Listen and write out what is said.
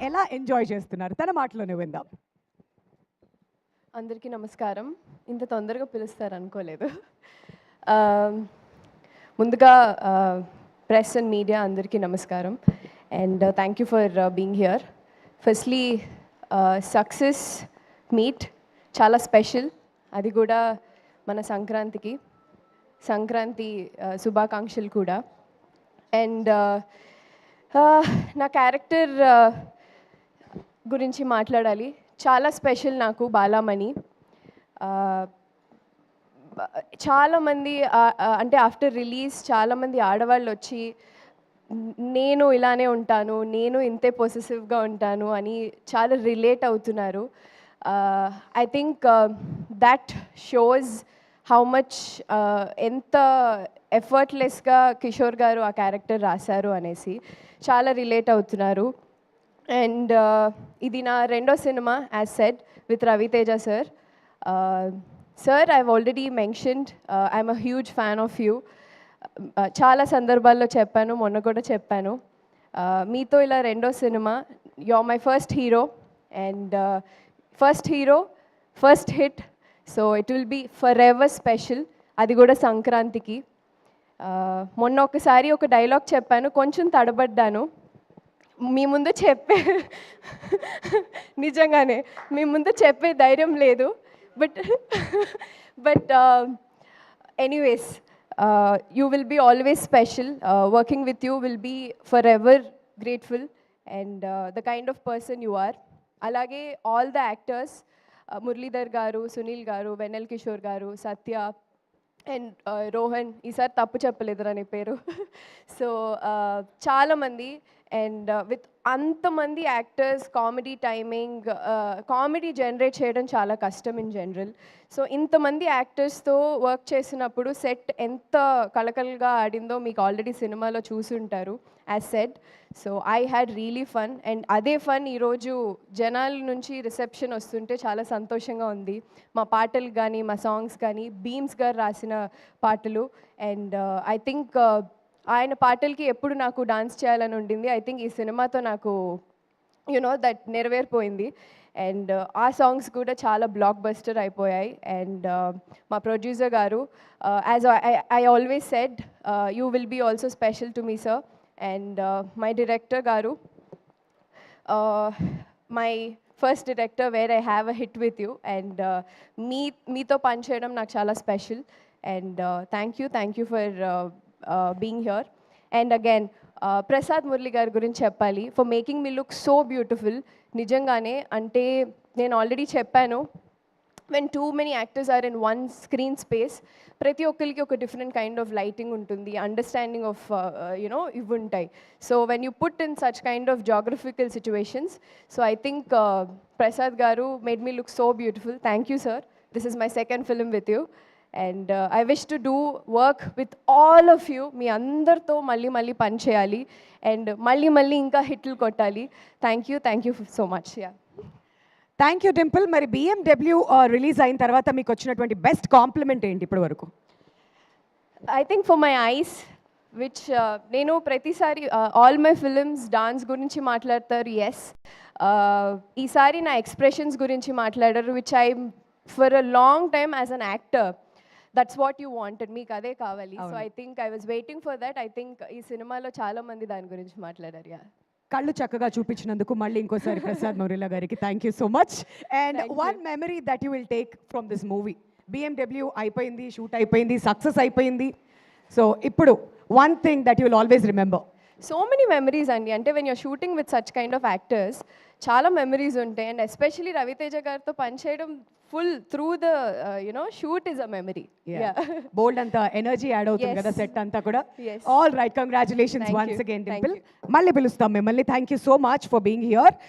ఎలా ఎంజాయ్ చేస్తున్నారు తన మాటలోనే విందాం. అందరికీ నమస్కారం. ఇంత తొందరగా పిలుస్తారు అనుకోలేదు. ముందుగా ప్రెస్ అండ్ మీడియా అందరికీ నమస్కారం and thank you for being here. Firstly success meet చాలా స్పెషల్, అది కూడా మన సంక్రాంతి శుభాకాంక్షలు కూడా. అండ్ నా క్యారెక్టర్ గురించి మాట్లాడాలి. చాలా స్పెషల్ నాకు బాలామణి. చాలామంది అంటే ఆఫ్టర్ రిలీజ్ చాలామంది ఆడవాళ్ళు వచ్చి నేను ఇలానే ఉంటాను, నేను ఇంతే పొసెసివ్గా ఉంటాను అని చాలా రిలేట్ అవుతున్నారు. I think that shows how much ఎంత ఎఫర్ట్లెస్గా కిషోర్ గారు ఆ క్యారెక్టర్ రాశారు అనేసి చాలా రిలేట్ అవుతున్నారు. అండ్ ఇది నా రెండో cinema as said with Ravi Teja sir. Sir, I've already mentioned I'm a huge fan of you. చాలా సందర్భాల్లో చెప్పాను, మొన్న కూడా చెప్పాను. మీతో ఇలా రెండో cinema, you are my first hero and first hit. So it will be forever special, అది కూడా సంక్రాంతికి. మొన్న ఒకసారి ఒక డైలాగ్ చెప్పాను, కొంచెం తడబడ్డాను. మీ ముందు నిజంగానే మీ ముందు చెప్పే ధైర్యం లేదు. But anyways, you will be always special. Working with you will be forever grateful and the kind of person you are. అలాగే ఆల్ ద యాక్టర్స్, మురళీధర్ గారు, సునీల్ గారు, వెన్నెల్ కిషోర్ గారు, సత్య అండ్ రోహన్, ఈసారి తప్పు చెప్పలేదురా నీ పేరు. సో చాలామంది అండ్ విత్ అంతమంది actors, comedy timing, comedy generate చేయడం చాలా కష్టం ఇన్ జనరల్. సో ఇంతమంది యాక్టర్స్తో వర్క్ చేసినప్పుడు సెట్ ఎంత కలకలగా ఆడిందో మీకు ఆల్రెడీ సినిమాలో చూసుంటారు as said. So I had really fun and అదే ఫన్ ఈరోజు జనాల నుంచి రిసెప్షన్ వస్తుంటే చాలా సంతోషంగా ఉంది. మా పాటలు కానీ, మా సాంగ్స్ కానీ, బీమ్స్ గారు రాసిన పాటలు. అండ్ ఐ థింక్ ఆయన పాటలకి ఎప్పుడు నాకు డాన్స్ చేయాలని ఉండింది. ఐ థింక్ ఈ సినిమాతో నాకు దట్ నెరవేరిపోయింది. అండ్ ఆ సాంగ్స్ కూడా చాలా బ్లాక్ బస్టర్ అయిపోయాయి. అండ్ మా producer garu, as I always said, you will be also special to me sir. And my director garu, my first director where I have a hit with you. And మీతో పనిచేయడం నాకు చాలా special. And thank you for being here. And again Prasad Murali గారి గురించి చెప్పాలి, for making me look so beautiful. నిజంగానే, అంటే నేను ఆల్రెడీ చెప్పాను, when too many actors are in one screen space, ప్రతి ఒక్కరికి ఒక డిఫరెంట్ కైండ్ ఆఫ్ లైటింగ్ ఉంటుంది, అండర్స్టాండింగ్ ఆఫ్ ఇవి ఉంటాయి. So when you put in such kind of geographical situations, so I think Prasad garu made me look so beautiful. Thank you sir. This is my second film with you and I wish to do work with all of you. మీ అందరితో మళ్ళీ పని చేయాలి and మళ్ళీ ఇంకా హిట్లు కొట్టాలి. Thank you so much. Yeah, thank you Dimple. మరి BMW రిలీజ్ అయిన తర్వాత మీకు వచ్చినటువంటి బెస్ట్ కాంప్లిమెంట్ ఏంటి ఇప్పటి వరకు? I think for my eyes, which నేను ప్రతిసారి ఆల్ మై ఫిలిమ్స్ డాన్స్ గురించి మాట్లాడతారు, ఎస్. ఈసారి నా ఎక్స్ప్రెషన్స్ గురించి మాట్లాడారు, which I for a long time as an actor, that's what you wanted, మీకు అదే కావాలి. So I think I was waiting for that. I think ఈ సినిమాలో చాలా మంది దాని గురించి మాట్లాడారు. యా, కళ్ళు చక్కగా చూపించినందుకు మళ్ళీ ఇంకోసారి ప్రసాద్ మురళి గారికి thank you so much. And one memory that you will take from this movie. BMW అయిపోయింది, షూట్ అయిపోయింది, సక్సెస్ అయిపోయింది. సో ఇప్పుడు one thing that you will always remember. So many memories అండి. అంటే when you're shooting with such kind of actors చాలా memories ఉంటాయి. And especially Ravi Teja గారితో పనిచేయడం full through the shoot is a memory. బోల్డ్ అంత ఎనర్జీ యాడ్ అవుతుంది కదా సెట్ అంతా కూడా. Yes. All right, congratulations Thank once you. Again Thank Dimple. you. మళ్ళీ పిలుస్తాం మిమ్మల్ని. Thank you so much for being here.